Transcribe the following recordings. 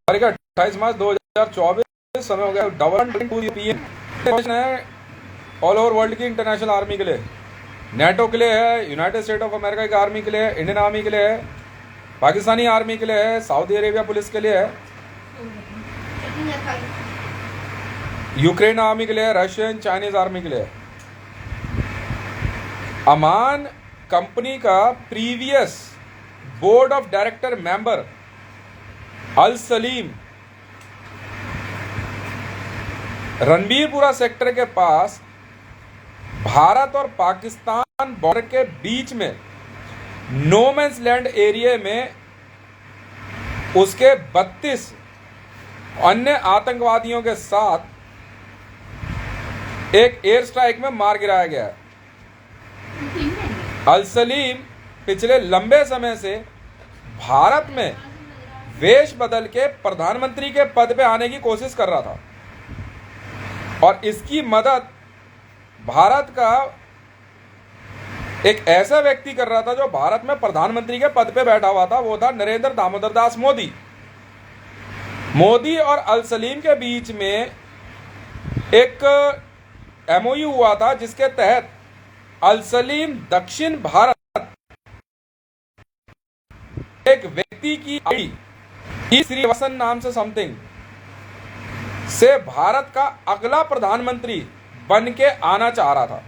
तारीख 28 मार्च 2024 समय हो गया है ऑल ओवर वर्ल्ड की इंटरनेशनल आर्मी के लिए, नेटो के लिए है, यूनाइटेड स्टेट ऑफ अमेरिका की आर्मी के लिए है, इंडियन आर्मी के लिए है, पाकिस्तानी आर्मी के लिए है, सऊदी अरेबिया पुलिस के लिए है, यूक्रेन आर्मी के लिए है, रशियन चाइनीज आर्मी के लिए है। अमान कंपनी का previous board of director member Al Saleem Ranbirpura sector के पास भारत और पाकिस्तान बॉर्डर के बीच में नो मैंस लैंड एरिया में उसके 32 अन्य आतंकवादियों के साथ एक एयर स्ट्राइक में मार गिराया गया है। अल सलीम पिछले लंबे समय से भारत में वेश बदल के प्रधानमंत्री के पद पे आने की कोशिश कर रहा था और इसकी मदद भारत का एक ऐसा व्यक्ति कर रहा था जो भारत में प्रधानमंत्री के पद पे बैठा हुआ था, वो था नरेंद्र दामोदर दास मोदी। मोदी और अल सलीम के बीच में एक एमओयू हुआ था जिसके तहत अल सलीम दक्षिण भारत एक व्यक्ति की आईडी श्रीवासन नाम से समथिंग से भारत का अगला प्रधानमंत्री बन के आना चाह रहा था।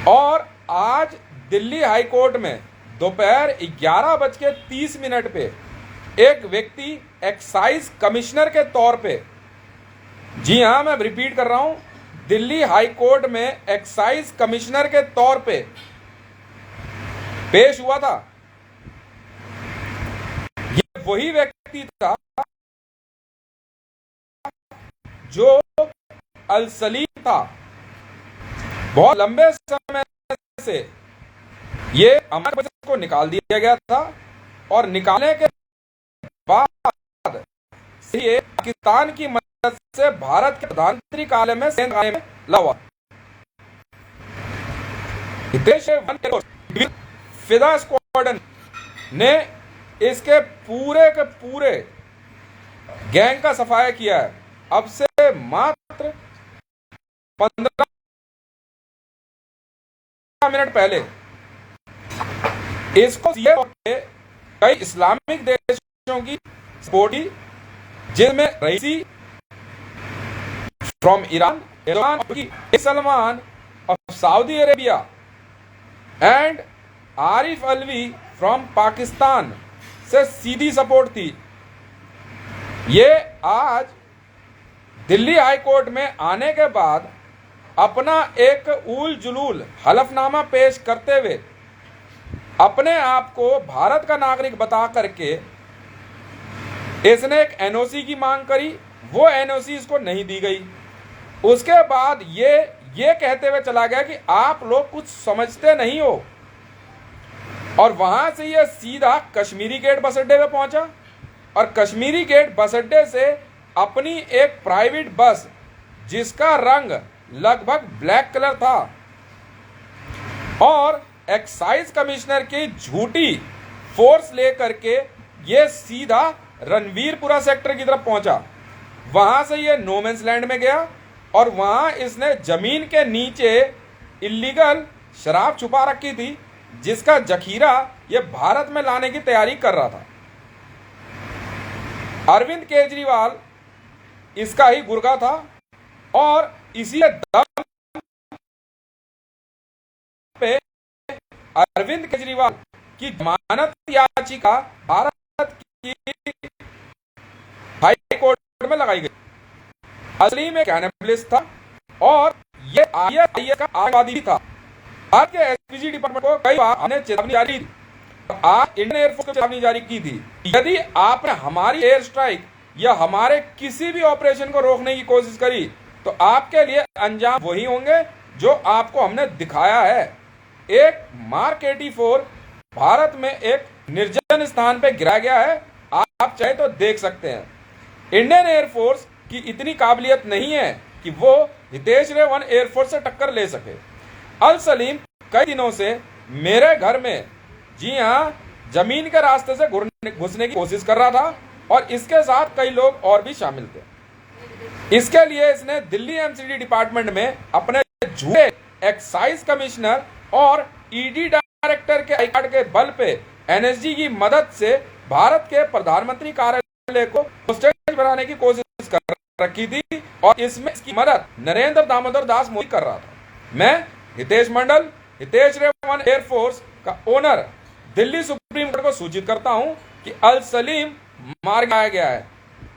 और आज दिल्ली हाई कोर्ट में दोपहर 11:30 पे एक व्यक्ति एक्साइज कमिश्नर के तौर पे, जी हां मैं रिपीट कर रहा हूं, दिल्ली हाई कोर्ट में एक्साइज कमिश्नर के तौर पे पेश हुआ था। ये वही व्यक्ति था जो अल सलीम था। बहुत लंबे समय से ये हमारे बजट को निकाल दिया गया था और निकालने के बाद ये पाकिस्तान की मदद से भारत के प्रधानमंत्री कार्यालय में सेंध आने में लगा। फिदा स्क्वाड्रन ने इसके पूरे गैंग का सफाया किया है। अब से मात्र 15 मिनट पहले इसको कई इस्लामिक देशों की सपोर्ट की, जिनमें Raisi from Iran, Salman of Saudi Arabia and Arif Alvi from Pakistan से सीधी सपोर्ट थी। ये आज दिल्ली हाई कोर्ट में आने के बाद अपना एक उल जुलूल हलफनामा पेश करते हुए अपने आप को भारत का नागरिक बता करके इसने एक एनओसी की मांग करी। वो एनओसी इसको नहीं दी गई। उसके बाद ये कहते हुए चला गया कि आप लोग कुछ समझते नहीं हो, और वहां से ये सीधा कश्मीरी गेट बस अड्डे पे पहुंचा और कश्मीरी गेट बस अड्डे से अपनी एक प्राइवेट बस जिसका रंग लगभग ब्लैक कलर था और एक्साइज कमिश्नर की झूठी फोर्स लेकर के ये सीधा रणबीरपुरा सेक्टर की तरफ पहुंचा। वहां से ये नो मैंस लैंड में गया और वहां इसने जमीन के नीचे इलीगल शराब छुपा रखी थी जिसका जखीरा ये भारत में लाने की तैयारी कर रहा था। अरविंद केजरीवाल इसका ही गुर्गा था और इसी दम पे अरविंद केजरीवाल की जमानत याचिका भारत की हाई कोर्ट में लगाई गई। असली में कैनेबलिस्ट था और ये आईएसआईएस का आतंकवादी भी था। भारत के एसपीजी डिपार्टमेंट को कई बार हमने चेतावनी जारी की, आज इंडियन एयरफोर्स को चेतावनी जारी की थी, यदि आपने हमारी एयर स्ट्राइक या हमारे किसी भी ऑपरेशन को रोकने की कोशिश करी तो आपके लिए अंजाम वही होंगे जो आपको हमने दिखाया है। एक मार्क 84 भारत में एक निर्जन स्थान पे गिराया गया है, आप चाहे तो देख सकते हैं। इंडियन एयरफोर्स की इतनी काबिलियत नहीं है कि वो हितेश रे 1 एयरफोर्स से टक्कर ले सके। अल सलीम कई दिनों से मेरे घर में, जी हाँ, जमीन के रास्ते से घुसने की कोशिश कर रहा था और इसके साथ कई लोग और भी शामिल थे। इसके लिए इसने दिल्ली एमसीडी डिपार्टमेंट में अपने झूठे एक्साइज कमिश्नर और ईडी डायरेक्टर के आई कार्ड के बल पे एनएसजी की मदद से भारत के प्रधानमंत्री कार्यालय को होस्टेज बनाने की कोशिश कर रखी थी और इसमें इसकी मदद नरेंद्र दामोदर दास मोदी कर रहा था। मैं हितेश मंडल, हितेश रेवन एयरफोर्स का ओनर, दिल्ली सुप्रीम कोर्ट को सूचित करता हूं कि अल सलीम मार गिराया गया है।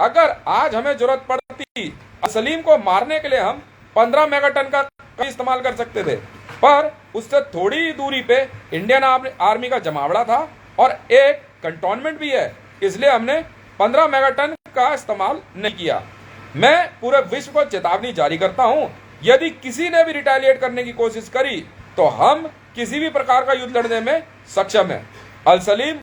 अगर आज हमें जरूरत पड़ती अल सलीम को मारने के लिए हम 15 मेगाटन का इस्तेमाल कर सकते थे, पर उससे थोड़ी दूरी पे इंडियन आर्मी का जमावड़ा था और एक कंटोनमेंट भी है, इसलिए हमने 15 मेगाटन का इस्तेमाल नहीं किया। मैं पूरे विश्व को चेतावनी जारी करता हूं, यदि किसी ने भी रिटेलिएट करने की कोशिश करी तो हम किसी भी प्रकार का युद्ध लड़ने में सक्षम हैं। अल सलीम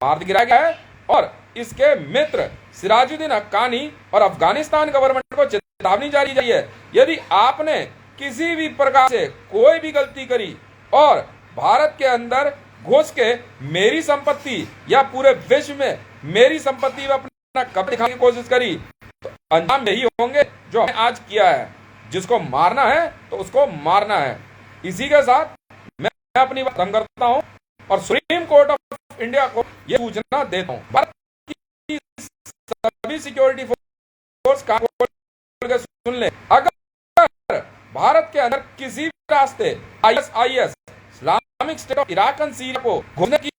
मार गिराया गया है और इसके मित्र सिराजुद्दीन हक्कानी और अफगानिस्तान गवर्नमेंट को चेतावनी जारी की है, यदि आपने किसी भी प्रकार से कोई भी गलती करी और भारत के अंदर घुस के मेरी संपत्ति या पूरे विश्व में मेरी संपत्ति में अपना कब्जा दिखाने की कोशिश करी तो अंजाम यही होंगे जो हमने आज किया है। जिसको मारना है तो उसको मारना है। इसी के साथ मैं अपनी बात खत्म करता हूं और सुप्रीम कोर्ट ऑफ इंडिया को यह सूचना देता हूं, भारत की सभी सिक्योरिटी फोर्स का सुन ले, अगर भारत के अंदर किसी भी रास्ते ISIS Islamic state of Iraq and Syria को घुसने की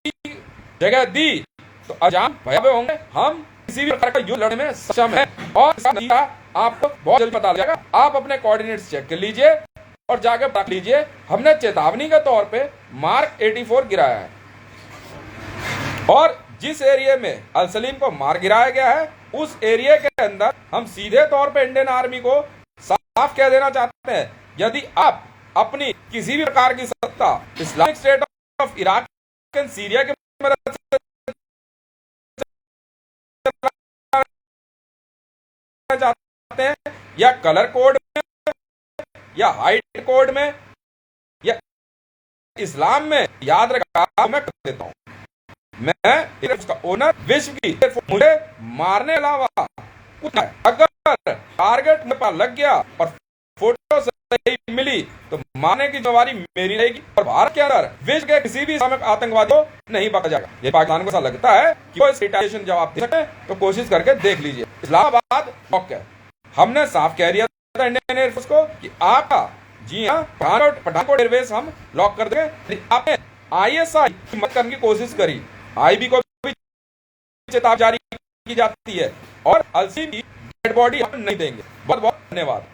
जगह दी तो अंजाम भयावह होंगे। हम किसी भी प्रकार का युद्ध लड़ने में सक्षम है और इसका नतीजा आपको बहुत जल्द पता लगेगा। आप अपने कोऑर्डिनेट्स चेक कर लीजिए और जाके देख लीजिए, हमने चेतावनी के तौर पे मार्क 84 गिराया है और जिस एरिया में अल सलीम को मार गिराया गया है उस एरिया के अंदर हम सीधे तौर पे इंडियन आर्मी को साफ कह देना चाहते हैं, यदि आप अपनी किसी भी प्रकार की सत्ता Islamic state of Iraq and Syria की मदद से चाहते हैं या कलर कोड में या हाइट कोड में या इस्लाम में, याद रखा मैं कर देता हूं, मैं उसका ओनर विश्व की मुझे मारने अलावा कुछ है। अगर टारगेट मेरे पास लग गया और फोटो सही मिली तो मारने की जिम्मेवारी मेरी रहेगी और भारत के अंदर विश्व के किसी भी इस्लामिक आतंकवादी को नहीं पकड़ा जाएगा। ये पाकिस्तान को ऐसा लगता है कि वो इस रिटेलिएशन जवाब दे सके तो कोशिश करके देख लीजिए। इस्लामाबाद ओके, हमने साफ कह दिया था इंडियन एयरफोर्स को कि आपका जी हाँ पठानकोट एयरवेज हम लॉक कर देंगे। आपने ISI की मदद करने की कोशिश करी, IB को भी चेतावनी जारी की जाती है और अल सलीम की डेड बॉडी हम नहीं देंगे। बहुत बहुत धन्यवाद।